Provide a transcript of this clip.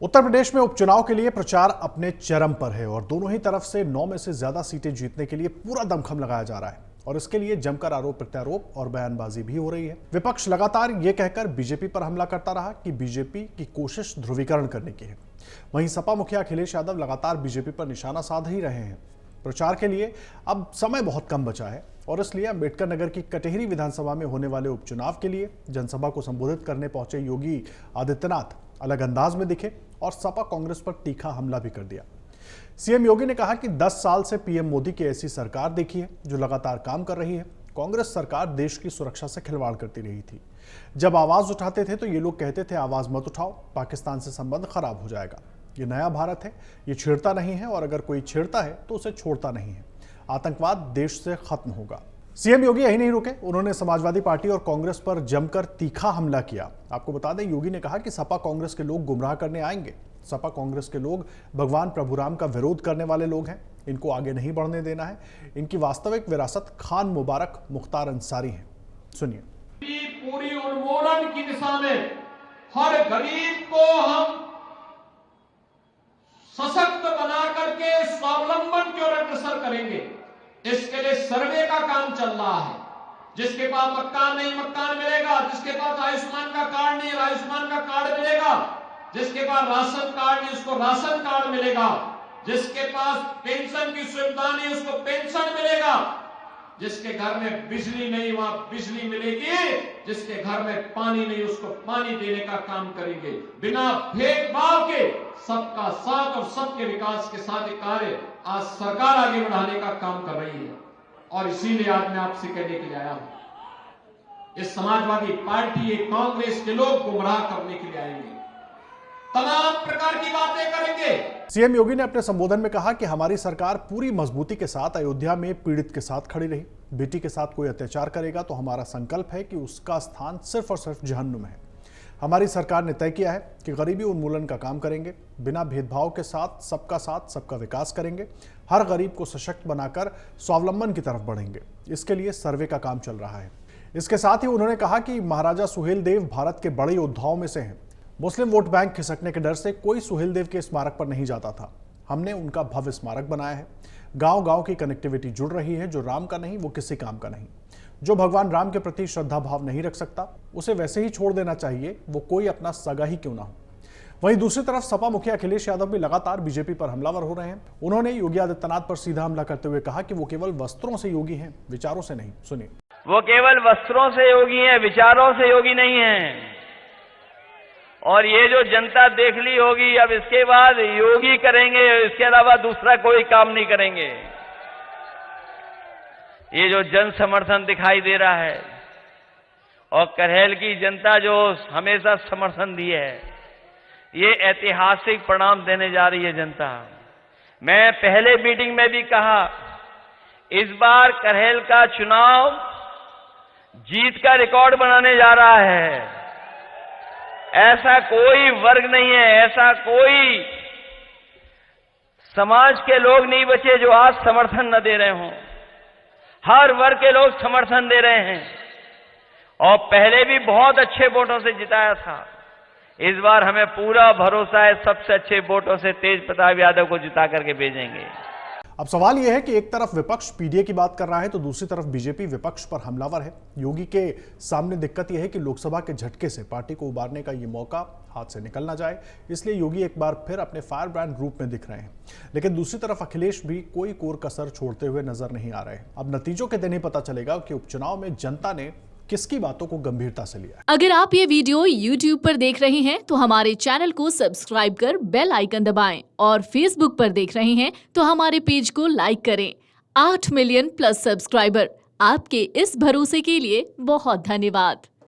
उत्तर प्रदेश में उपचुनाव के लिए प्रचार अपने चरम पर है और दोनों ही तरफ से 9 में से ज्यादा सीटें जीतने के लिए पूरा दमखम लगाया जा रहा है और इसके लिए जमकर आरोप प्रत्यारोप और बयानबाजी भी हो रही है। विपक्ष लगातार ये कहकर बीजेपी पर हमला करता रहा कि बीजेपी की कोशिश ध्रुवीकरण करने की है। वहीं सपा मुखिया अखिलेश यादव लगातार बीजेपी पर निशाना साध ही रहे हैं। प्रचार के लिए अब समय बहुत कम बचा है और इसलिए अंबेडकर नगर की कटेहरी विधानसभा में होने वाले उपचुनाव के लिए जनसभा को संबोधित करने पहुंचे योगी आदित्यनाथ अलग अंदाज में दिखे और सपा कांग्रेस पर तीखा हमला भी कर दिया। सीएम योगी ने कहा कि 10 साल से पीएम मोदी की ऐसी सरकार देखी है जो लगातार काम कर रही है। कांग्रेस सरकार देश की सुरक्षा से खिलवाड़ करती रही थी। जब आवाज उठाते थे तो ये लोग कहते थे आवाज मत उठाओ, पाकिस्तान से संबंध खराब हो जाएगा। ये नया भारत है, ये छेड़ता नहीं है और अगर कोई छेड़ता है तो उसे छोड़ता नहीं है। आतंकवाद देश से खत्म होगा। सीएम योगी यही नहीं रुके, उन्होंने समाजवादी पार्टी और कांग्रेस पर जमकर तीखा हमला किया। आपको बता दें, योगी ने कहा कि सपा कांग्रेस के लोग गुमराह करने आएंगे। सपा कांग्रेस के लोग भगवान प्रभु राम का विरोध करने वाले लोग हैं, इनको आगे नहीं बढ़ने देना है। इनकी वास्तविक विरासत खान मुबारक मुख्तार अंसारी है। सुनिए। पूरी उन्मूलन की दिशा में हर गरीब को हम सशक्त बना करके स्वावलंबन की ओर अग्रसर करेंगे। इसके लिए सर्वे का काम चल रहा है। जिसके पास मकान नहीं मकान मिलेगा, जिसके पास आयुष्मान का कार्ड नहीं आयुष्मान का कार्ड मिलेगा, जिसके पास राशन कार्ड नहीं उसको राशन कार्ड मिलेगा, जिसके पास पेंशन की सुविधा नहीं उसको पेंशन मिलेगा, जिसके घर में बिजली नहीं वहां बिजली मिलेगी, जिसके घर में पानी नहीं उसको पानी देने का काम करेंगे। बिना भेदभाव के सबका साथ और सबके विकास के साथ ये कार्य आज सरकार आगे बढ़ाने का काम कर रही है और इसीलिए आज मैं आपसे कहने के लिए आया हूं। इस समाजवादी पार्टी, ये कांग्रेस के लोग गुमराह करने के लिए आएंगे, तमाम प्रकार की बातें करेंगे। सीएम योगी ने अपने संबोधन में कहा कि हमारी सरकार पूरी मजबूती के साथ अयोध्या में पीड़ित के साथ खड़ी रही। बेटी के साथ कोई अत्याचार करेगा तो हमारा संकल्प है कि उसका स्थान सिर्फ और सिर्फ जहन्नुम है। हमारी सरकार ने तय किया है कि गरीबी उन्मूलन का काम करेंगे, बिना भेदभाव के साथ सबका विकास करेंगे, हर गरीब को सशक्त बनाकर स्वावलंबन की तरफ बढ़ेंगे। इसके लिए सर्वे का काम चल रहा है। इसके साथ ही उन्होंने कहा कि महाराजा सुहेलदेव भारत के बड़े योद्धाओं में से हैं। मुस्लिम वोट बैंक खिसकने के डर से कोई सुहेलदेव के स्मारक पर नहीं जाता था। हमने उनका भव्य स्मारक बनाया है। गांव-गांव की कनेक्टिविटी जुड़ रही है। जो राम का नहीं वो किसी काम का नहीं। जो भगवान राम के प्रति श्रद्धा भाव नहीं रख सकता उसे वैसे ही छोड़ देना चाहिए, वो कोई अपना सगा ही क्यों ना हो। वहीं दूसरी तरफ सपा मुखिया अखिलेश यादव भी लगातार बीजेपी पर हमलावर हो रहे हैं। उन्होंने योगी आदित्यनाथ पर सीधा हमला करते हुए कहा कि वो केवल वस्त्रों से योगी हैं, विचारों से नहीं। सुनिए। वो केवल वस्त्रों से योगी हैं, विचारों से योगी नहीं हैं। और ये जो जनता देख ली होगी, अब इसके बाद योगी करेंगे, इसके अलावा दूसरा कोई काम नहीं करेंगे। ये जो जन समर्थन दिखाई दे रहा है और करहेल की जनता जो हमेशा समर्थन दी है, ये ऐतिहासिक परिणाम देने जा रही है जनता। मैं पहले मीटिंग में भी कहा, इस बार करहेल का चुनाव जीत का रिकॉर्ड बनाने जा रहा है। ऐसा कोई वर्ग नहीं है, ऐसा कोई समाज के लोग नहीं बचे जो आज समर्थन न दे रहे हों। हर वर्ग के लोग समर्थन दे रहे हैं और पहले भी बहुत अच्छे वोटों से जिताया था। इस बार हमें पूरा भरोसा है, सबसे अच्छे वोटों से तेज प्रताप यादव को जिता करके भेजेंगे। अब सवाल यह है कि एक तरफ विपक्ष पीडीए की बात कर रहा है तो दूसरी तरफ बीजेपी विपक्ष पर हमलावर है। योगी के सामने दिक्कत यह है कि लोकसभा के झटके से पार्टी को उबारने का ये मौका हाथ से निकल ना जाए, इसलिए योगी एक बार फिर अपने फायर ब्रांड रूप में दिख रहे हैं। लेकिन दूसरी तरफ अखिलेश भी कोई कोर कसर छोड़ते हुए नजर नहीं आ रहे। अब नतीजों के दिन ही पता चलेगा कि उपचुनाव में जनता ने किसकी बातों को गंभीरता से लिया। अगर आप ये वीडियो YouTube पर देख रहे हैं तो हमारे चैनल को सब्सक्राइब कर बेल आइकन दबाएं और Facebook पर देख रहे हैं तो हमारे पेज को लाइक करें। 8 मिलियन प्लस सब्सक्राइबर, आपके इस भरोसे के लिए बहुत धन्यवाद।